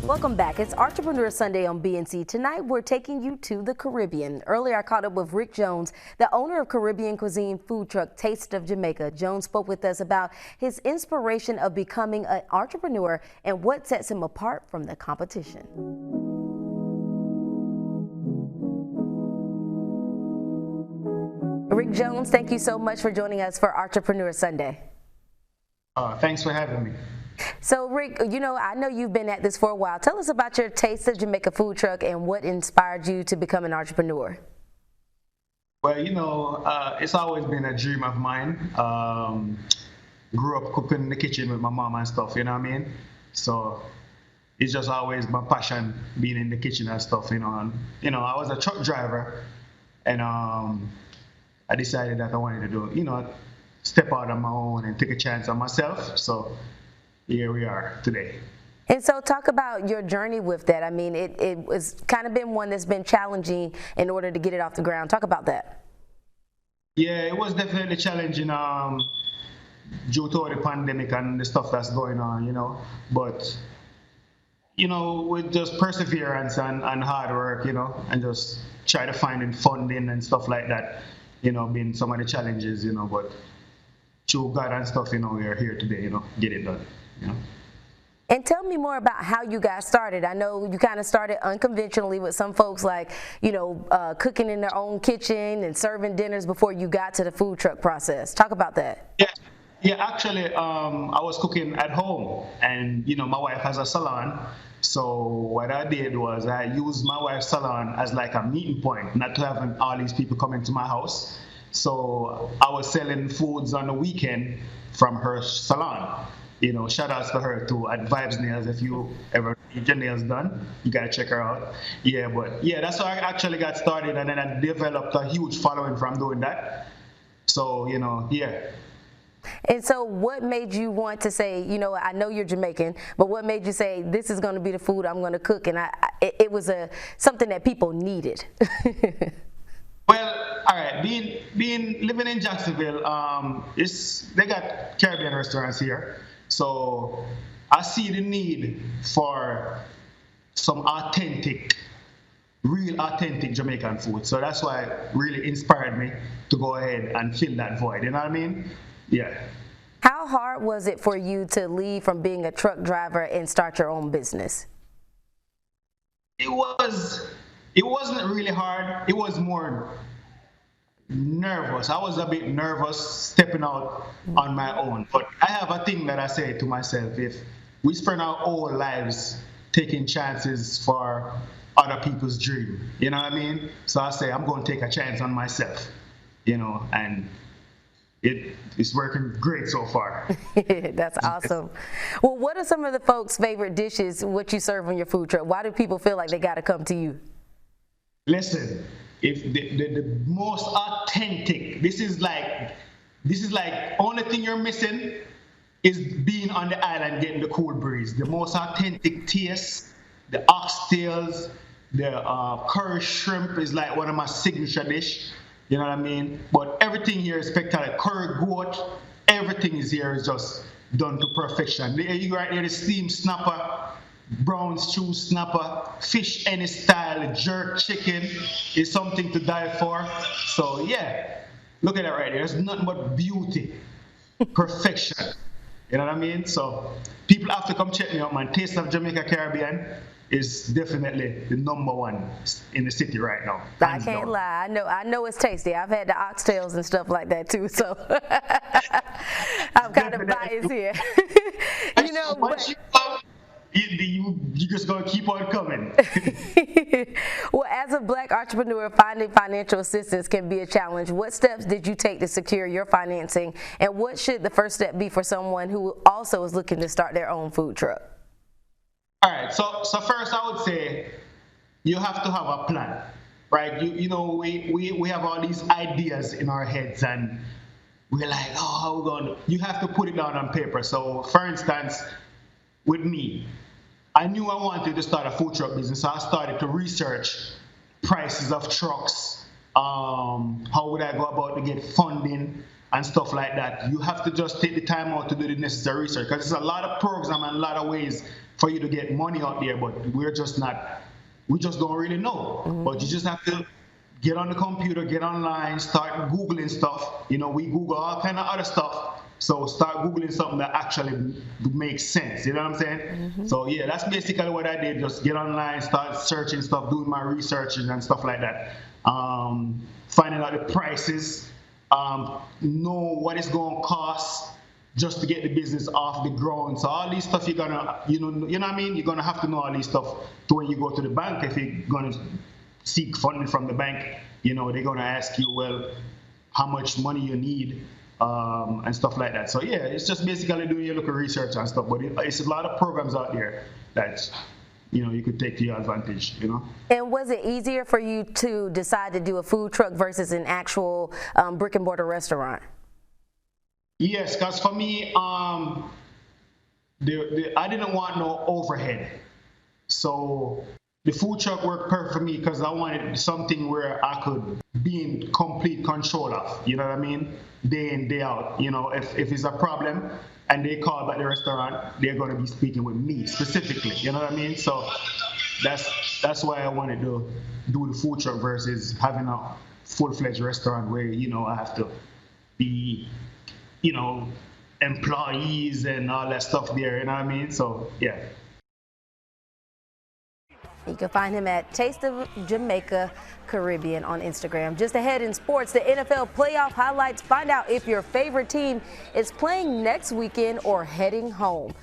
Welcome back. It's Entrepreneur Sunday on BNC. Tonight, we're taking you to the Caribbean. Earlier, I caught up with Rick Jones, the owner of Caribbean cuisine food truck Taste of Jamaica. Jones spoke with us about his inspiration of becoming an entrepreneur and what sets him apart from the competition. Rick Jones, thank you so much for joining us for Entrepreneur Sunday. Thanks for having me. So, Rick, I know you've been at this for a while. Tell us about your Taste of Jamaica food truck and what inspired you to become an entrepreneur. Well, it's always been a dream of mine. Grew up cooking in the kitchen with my mom and stuff, you know what I mean? So it's just always my passion being in the kitchen and stuff, And, I was a truck driver and I decided that I wanted to do, step out on my own and take a chance on myself. So here we are today. And so talk about your journey with that. I mean, it was kind of been one that's been challenging in order to get it off the ground. Talk about that. Yeah, it was definitely challenging due to the pandemic and the stuff that's going on, But, with just perseverance and hard work, and just try to find funding and stuff like that, being some of the challenges, but through God and stuff, we are here today, get it done. And tell me more about how you got started. I know you kind of started unconventionally with some folks like, cooking in their own kitchen and serving dinners before you got to the food truck process. Talk about that. Yeah. Actually, I was cooking at home and, my wife has a salon. So what I did was I used my wife's salon as like a meeting point, not to having all these people coming to my house. So I was selling foods on the weekend from her salon. Shout outs to her too at Vibes Nails. If you ever need your nails done, you gotta check her out. That's how I actually got started, and then I developed a huge following from doing that. So, And so what made you want to say, I know you're Jamaican, but what made you say this is going to be the food I'm going to cook? And it was something that people needed. Well, all right. Living in Jacksonville, they got Caribbean restaurants here, so I see the need for some real authentic Jamaican food. So that's why it really inspired me to go ahead and fill that void. You know what I mean? Yeah. How hard was it for you to leave from being a truck driver and start your own business? It wasn't really hard. It was more nervous. I was a bit nervous stepping out on my own. But I have a thing that I say to myself: if we spend our whole lives taking chances for other people's dream, you know what I mean? So I say I'm going to take a chance on myself, and it's working great so far. That's awesome. Well, what are some of the folks' favorite dishes, what you serve on your food truck? Why do people feel like they got to come to you? Listen, if the most authentic, this is like only thing you're missing is being on the island getting the cool breeze. The most authentic taste, the oxtails, the curry shrimp is like one of my signature dish. You know what I mean? But everything here is spectacular. Curry goat, everything is just done to perfection. You right there, the steamed snapper, brown stew snapper, fish any style, jerk chicken is something to die for. So yeah, look at that right there. There's nothing but beauty, perfection. You know what I mean? So people have to come check me out, man. Taste of Jamaica Caribbean is definitely the #1 in the city right now. I can't lie. I know it's tasty. I've had the oxtails and stuff like that too, so I'm kind of biased here. You just gonna keep on coming. Well, as a Black entrepreneur, finding financial assistance can be a challenge. What steps did you take to secure your financing, and what should the first step be for someone who also is looking to start their own food truck? All right, so first I would say you have to have a plan, right? We have all these ideas in our heads and we're like, oh, how we going? You have to put it down on paper. So for instance, with me, I knew I wanted to start a food truck business, so I started to research prices of trucks, how would I go about to get funding and stuff like that. You have to just take the time out to do the necessary research because there's a lot of programs and a lot of ways for you to get money out there, but we just don't really know. But you just have to get on the computer, get online, start Googling stuff. You know, we Google all kind of other stuff. So start Googling something that actually makes sense. You know what I'm saying? So yeah, that's basically what I did. Just get online, start searching stuff, doing my research and stuff like that. Finding out the prices, know what it's going to cost just to get the business off the ground. So all these stuff you're gonna, you know what I mean? You're gonna have to know all these stuff to when you go to the bank. If you're gonna seek funding from the bank, you know, they're gonna ask you, well, how much money you need, and stuff like that. So yeah, it's just basically doing your local research and stuff. But it's a lot of programs out there that, you know, you could take to your advantage, you know. And was it easier for you to decide to do a food truck versus an actual brick and mortar restaurant? Yes, because for me, I didn't want no overhead. So the food truck worked perfect for me because I wanted something where I could be in complete control of, you know what I mean? Day in, day out. You know, if it's a problem and they call back the restaurant, they're going to be speaking with me specifically, you know what I mean? So that's why I wanted to do the food truck versus having a full-fledged restaurant where, you know, I have to be, you know, employees and all that stuff there, you know what I mean? So, yeah. You can find him at Taste of Jamaica Caribbean on Instagram. Just ahead in sports, the NFL playoff highlights. Find out if your favorite team is playing next weekend or heading home.